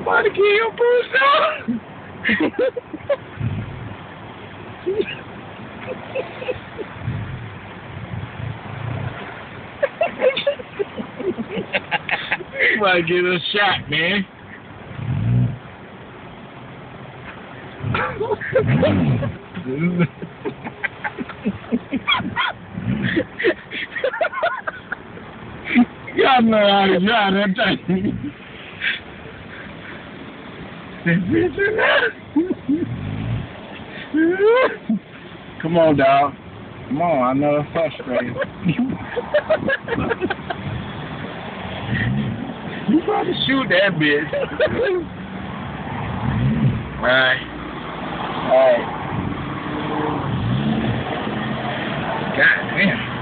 Somebody kill your pussy. You might get a shot, man. Y'all know how to drive that thing. Come on, dog. Come on, I know it's frustrating. You probably shoot that bitch. Alright. Alright. God damn.